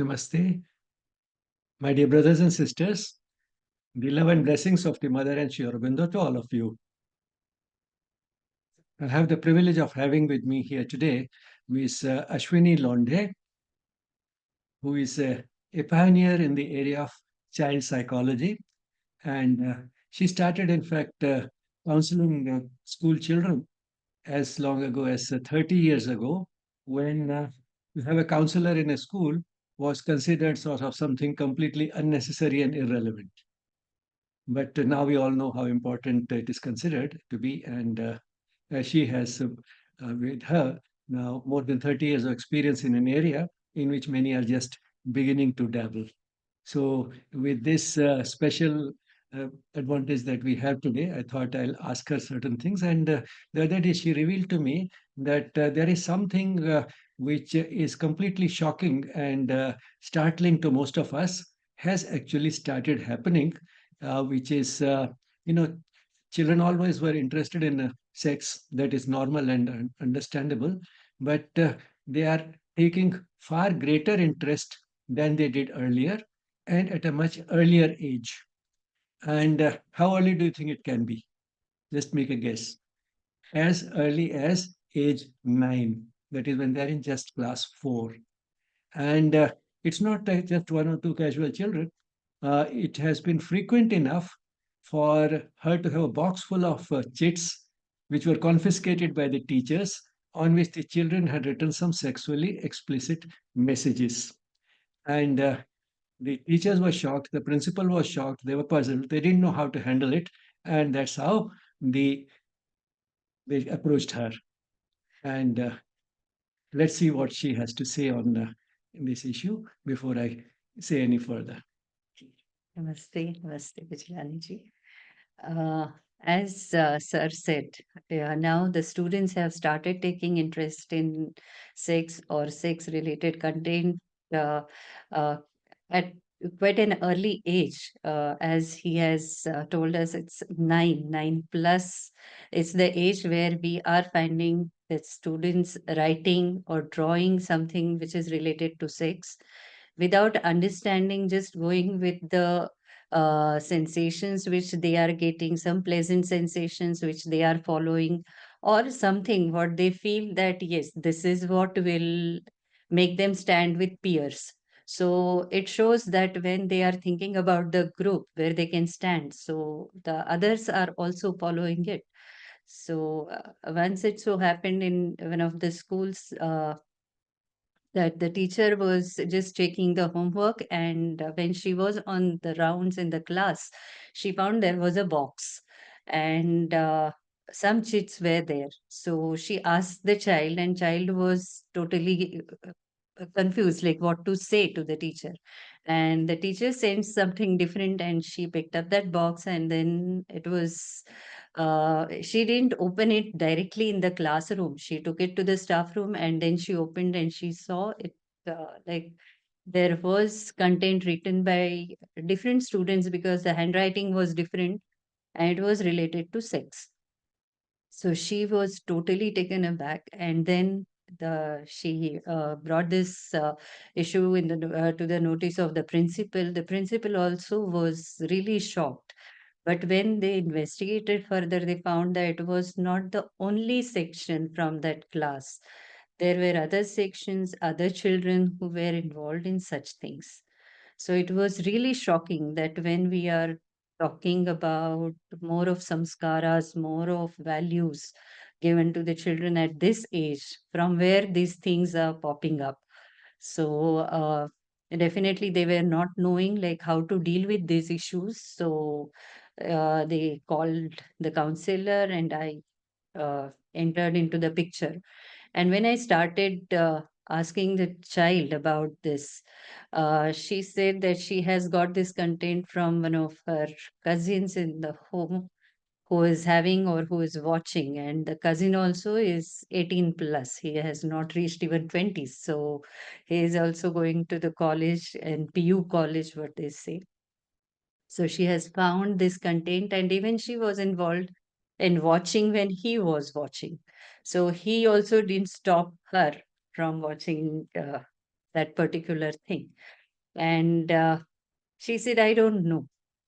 Namaste. My dear brothers and sisters, the love and blessings of the Mother and Sri Aurobindo to all of you. I have the privilege of having with me here today Ms. Ashwini Londhe, who is a pioneer in the area of child psychology. And she started, in fact, counseling school children as long ago as 30 years ago, when to have a counselor in a school was considered sort of something completely unnecessary and irrelevant. But now we all know how important it is considered to be, and she has with her now more than 30 years of experience in an area in which many are just beginning to dabble. So, with this special advantage that we have today, I thought I'll ask her certain things. And the other day, she revealed to me that there is something which is completely shocking and startling to most of us, has actually started happening, which is, you know, children always were interested in sex. That is normal and understandable. But they are taking far greater interest than they did earlier and at a much earlier age. And how early do you think it can be? Just make a guess. As early as age 9. That is when they're in just class 4. And it's not just one or two casual children. It has been frequent enough for her to have a box full of chits, which were confiscated by the teachers, on which the children had written some sexually explicit messages. And the teachers were shocked, the principal was shocked, they were puzzled, they didn't know how to handle it, and that's how the they approached her. And let's see what she has to say on this issue before I say any further. Namaste, Namaste, Bijlani ji. Uh, as Sir said, now the students have started taking interest in sex or sex related content uh, uh, at quite an early age. As he has told us, it's 9 plus. It's the age where we are finding that students writing or drawing something which is related to sex without understanding, just going with the sensations which they are getting, some pleasant sensations which they are following, or something what they feel that yes, this is what will make them stand with peers. So it shows that when they are thinking about the group where they can stand, so the others are also following it. So once it so happened in one of the schools, that the teacher was just checking the homework, and when she was on the rounds in the class, she found there was a box, and some chits were there. So she asked the child, and child was totally confused, like what to say to the teacher. And the teacher sent something different, and she picked up that box, and then it was she didn't open it directly in the classroom. She took it to the staff room, and then she opened and she saw it, like there was content written by different students because the handwriting was different, and it was related to sex. So she was totally taken aback, and then she brought this issue in the to the notice of the principal. The principal also was really shocked. But when they investigated further, they found that it was not the only section from that class. There were other sections, other children who were involved in such things. So it was really shocking that when we are talking about more of samskaras, more of values given to the children at this age, from where these things are popping up. So definitely they were not knowing like how to deal with these issues. So they called the counselor, and I entered into the picture. And when I started asking the child about this, she said that she has got this content from one of her cousins in the home who is having or who is watching. And the cousin also is 18 plus. He has not reached even 20s. So he is also going to the college and PU college, what they say. So she has found this content, and even she was involved in watching when he was watching. So he also didn't stop her from watching that particular thing. And she said, I don't know.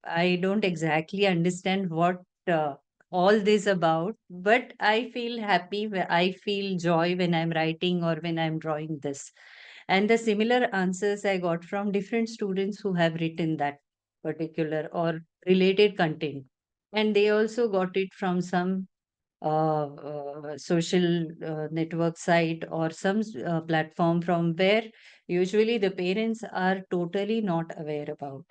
I don't exactly understand what all this about, but I feel happy, I feel joy when I'm writing or when I'm drawing this. And the similar answers I got from different students who have written that particular or related content. And they also got it from some social network site or some platform from where usually the parents are totally not aware about.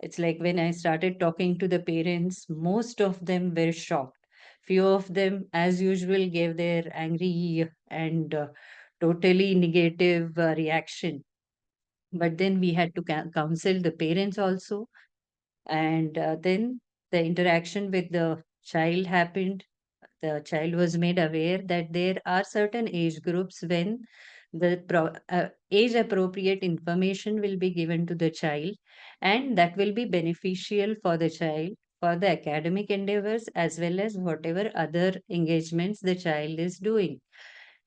It's like when I started talking to the parents, most of them were shocked. Few of them, as usual, gave their angry and totally negative reaction. But then we had to counsel the parents also. And then the interaction with the child happened. The child was made aware that there are certain age groups when the age appropriate information will be given to the child, and that will be beneficial for the child for the academic endeavors as well as whatever other engagements the child is doing.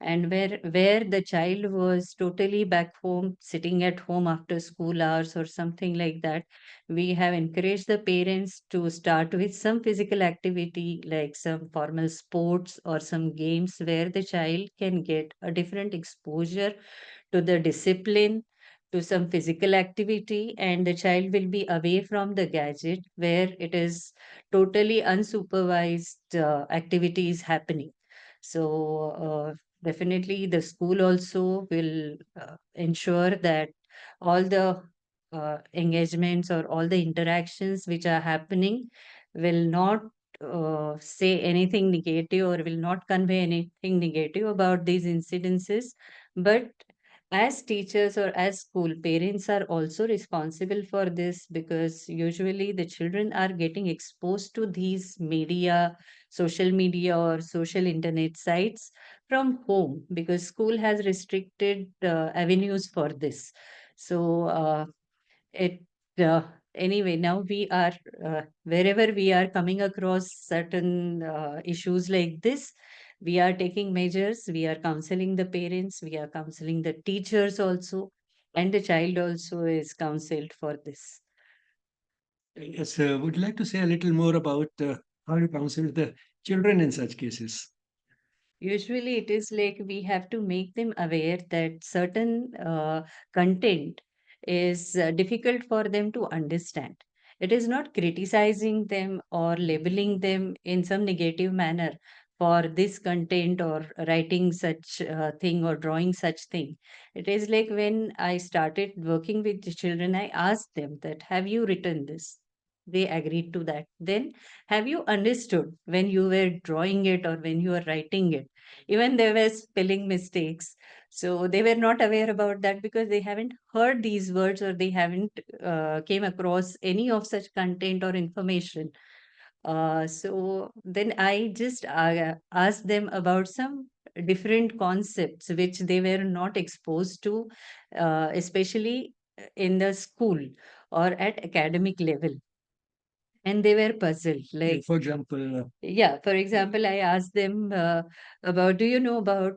And where the child was totally back home sitting at home after school hours or something like that, we have encouraged the parents to start with some physical activity like some formal sports or some games where the child can get a different exposure to the discipline, to some physical activity, and the child will be away from the gadget where it is totally unsupervised activities happening. So, definitely the school also will ensure that all the engagements or all the interactions which are happening will not say anything negative or will not convey anything negative about these incidences, but as teachers or as school parents are also responsible for this, because usually the children are getting exposed to these media, social media or social internet sites from home, because school has restricted avenues for this. So it anyway, now we are wherever we are coming across certain issues like this, we are taking measures, we are counseling the parents, we are counseling the teachers also, and the child also is counseled for this. Yes, would you like to say a little more about how you counsel the children in such cases? Usually, it is like we have to make them aware that certain content is difficult for them to understand. It is not criticizing them or labeling them in some negative manner for this content or writing such thing or drawing such thing. It is like when I started working with the children, I asked them that, have you written this? They agreed to that. Then, have you understood when you were drawing it or when you were writing it? Even there were spelling mistakes. So they were not aware about that because they haven't heard these words or they haven't came across any of such content or information. So then I just asked them about some different concepts which they were not exposed to, especially in the school or at academic level. And they were puzzled. Like, For example, yeah, for example, I asked them about, do you know about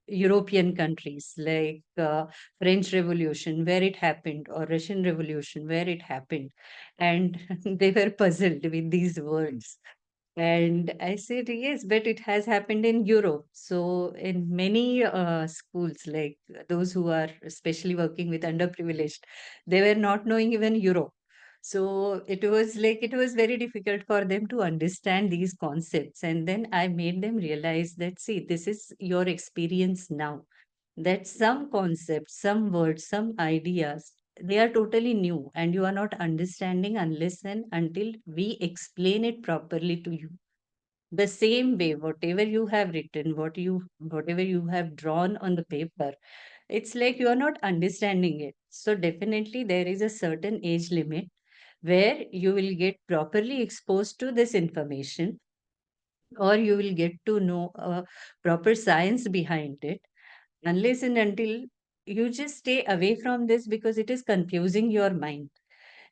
European countries like French Revolution, where it happened, or Russian Revolution, where it happened? And they were puzzled with these words. And I said, yes, but it has happened in Europe. So, in many schools, like those who are especially working with underprivileged, they were not knowing even Europe. So, it was very difficult for them to understand these concepts. And then I made them realize that, see, this is your experience now, that some concepts, some words, some ideas, they are totally new and you are not understanding unless and until we explain it properly to you. The same way, whatever you have written, whatever you have drawn on the paper, it's like you are not understanding it. So definitely there is a certain age limit where you will get properly exposed to this information, or you will get to know proper science behind it, unless and until you just stay away from this because it is confusing your mind.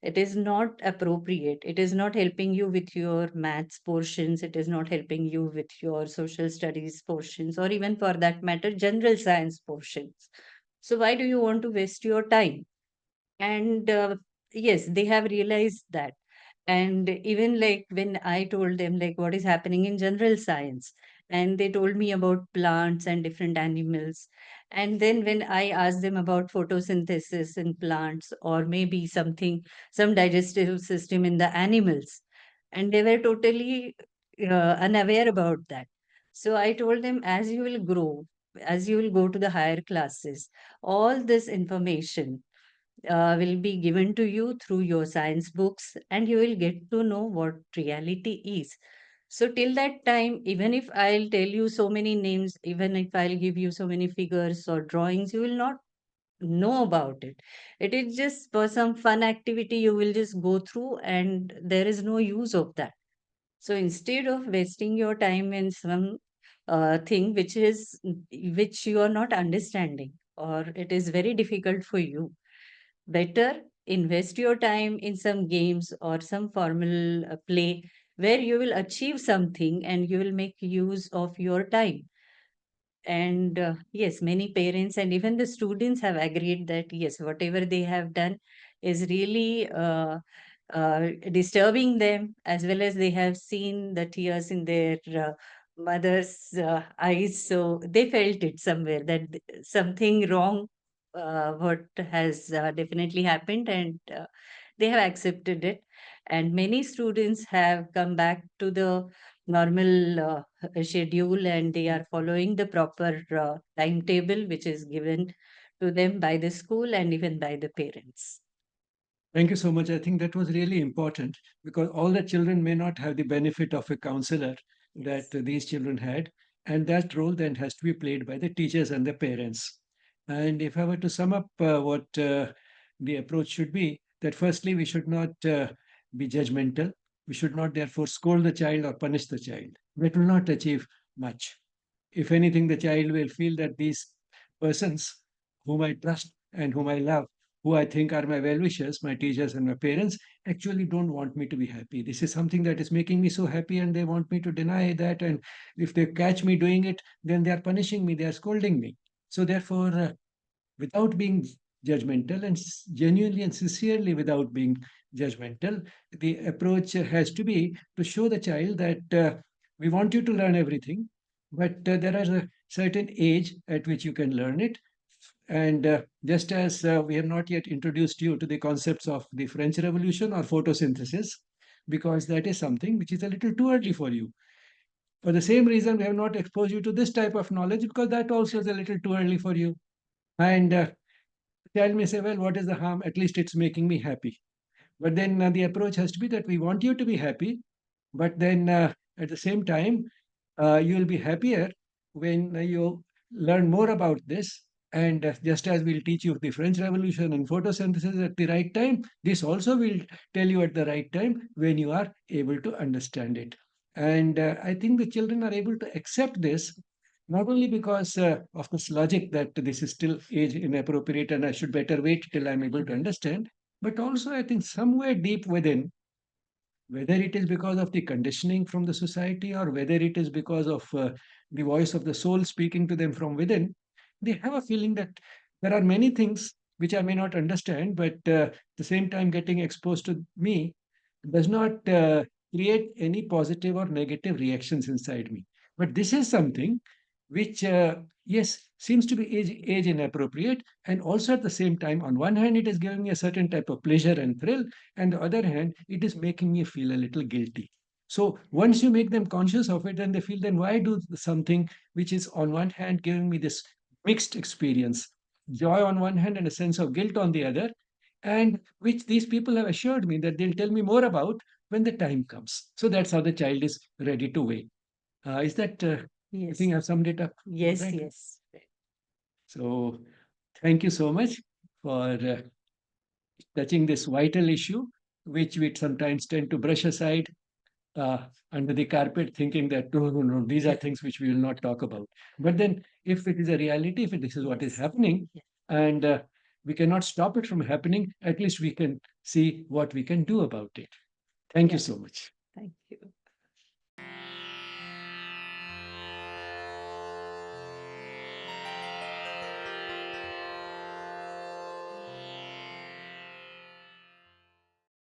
It is not appropriate. It is not helping you with your maths portions. It is not helping you with your social studies portions, or even for that matter, general science portions. So why do you want to waste your time? And yes, they have realized that. And even like when I told them like what is happening in general science, and they told me about plants and different animals. And then when I asked them about photosynthesis in plants, or maybe something, some digestive system in the animals, and they were totally unaware about that. So I told them, as you will grow, as you will go to the higher classes, all this information will be given to you through your science books, and you will get to know what reality is. So till that time, even if I'll tell you so many names, even if I'll give you so many figures or drawings, you will not know about it. It is just for some fun activity you will just go through, and there is no use of that. So instead of wasting your time in some thing which you are not understanding, or it is very difficult for you, better invest your time in some games or some formal play where you will achieve something and you will make use of your time. And yes, many parents and even the students have agreed that yes, whatever they have done is really disturbing them, as well as they have seen the tears in their mother's eyes. So they felt it somewhere that something wrong, what has definitely happened, and they have accepted it. And many students have come back to the normal schedule, and they are following the proper timetable which is given to them by the school and even by the parents. Thank you so much. I think that was really important because all the children may not have the benefit of a counselor that Yes. these children had. And that role then has to be played by the teachers and the parents. And if I were to sum up what the approach should be, that firstly, we should not be judgmental. We should not therefore scold the child or punish the child. That will not achieve much. If anything, the child will feel that these persons whom I trust and whom I love, who I think are my well wishers, my teachers and my parents, actually don't want me to be happy. This is something that is making me so happy, and they want me to deny that. And if they catch me doing it, then they are punishing me, they are scolding me. So, therefore, without being judgmental and genuinely and sincerely without being judgmental, the approach has to be to show the child that we want you to learn everything, but there is a certain age at which you can learn it. And just as we have not yet introduced you to the concepts of the French Revolution or photosynthesis, because that is something which is a little too early for you. For the same reason, we have not exposed you to this type of knowledge because that also is a little too early for you. And child may say, well, what is the harm? At least it's making me happy. But then the approach has to be that we want you to be happy, but then at the same time, you will be happier when you learn more about this. And just as we'll teach you the French Revolution and photosynthesis at the right time, this also will tell you at the right time when you are able to understand it. And I think the children are able to accept this not only because of this logic that this is still age inappropriate and I should better wait till I'm able to understand, but also I think somewhere deep within, whether it is because of the conditioning from the society or whether it is because of the voice of the soul speaking to them from within, they have a feeling that there are many things which I may not understand, but at the same time, getting exposed to me does not create any positive or negative reactions inside me. But this is something which, yes, seems to be age inappropriate. And also at the same time, on one hand, it is giving me a certain type of pleasure and thrill, and the other hand, it is making me feel a little guilty. So once you make them conscious of it, and they feel, then why do something which is on one hand giving me this mixed experience, joy on one hand and a sense of guilt on the other, and which these people have assured me that they'll tell me more about when the time comes. So that's how the child is ready to wait. Is that, I Yes. think I've summed it up all Yes. right. Yes. So thank you so much for touching this vital issue, which we sometimes tend to brush aside under the carpet, thinking that no, no, no, these are things which we will not talk about. But then, if it is a reality, if this is what is Yes. happening, Yes. and we cannot stop it from happening, at least we can see what we can do about it. Thank you Yeah. so much. Thank you.